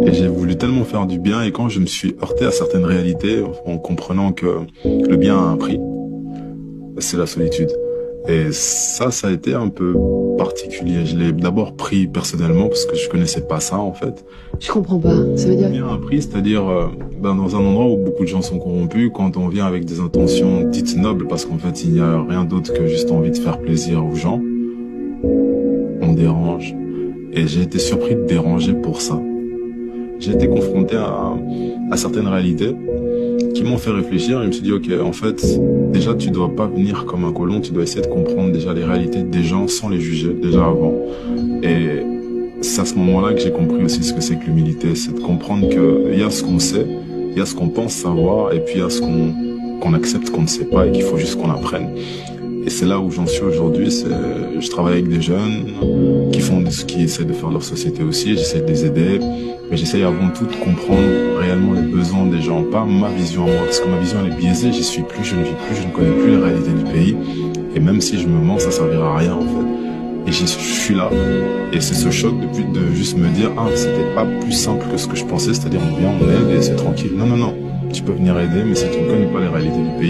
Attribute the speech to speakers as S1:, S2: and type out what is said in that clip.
S1: Et j'ai voulu tellement faire du bien et quand je me suis heurté à certaines réalités en comprenant que le bien a un prix, c'est la solitude. Et ça a été un peu particulier. Je l'ai d'abord pris personnellement parce que je connaissais pas ça en fait.
S2: Je comprends pas. Ça veut dire...
S1: Bien un prix, c'est-à-dire dans un endroit où beaucoup de gens sont corrompus, quand on vient avec des intentions dites nobles, parce qu'en fait il n'y a rien d'autre que juste envie de faire plaisir aux gens, on dérange. Et j'ai été surpris de déranger pour ça. J'ai été confronté à certaines réalités qui m'ont fait réfléchir et je me suis dit ok, en fait déjà tu dois pas venir comme un colon, tu dois essayer de comprendre déjà les réalités des gens sans les juger déjà avant. Et c'est à ce moment-là que j'ai compris aussi ce que c'est que l'humilité, c'est de comprendre qu'il y a ce qu'on sait, il y a ce qu'on pense savoir et puis il y a ce qu'on accepte qu'on ne sait pas et qu'il faut juste qu'on apprenne. Et c'est là où j'en suis aujourd'hui, je travaille avec des jeunes qui essaient de faire leur société aussi, j'essaie de les aider, mais j'essaie avant tout de comprendre réellement les besoins des gens, pas ma vision à moi, parce que ma vision elle est biaisée, j'y suis plus, je ne vis plus, je ne connais plus les réalités du pays, et même si je me mens, ça servira à rien en fait. Et je suis là, et c'est ce choc de juste me dire, ah, c'était pas plus simple que ce que je pensais, c'est-à-dire on vient, on aide et c'est tranquille. Non, non, non, tu peux venir aider, mais si tu ne connais pas les réalités du pays,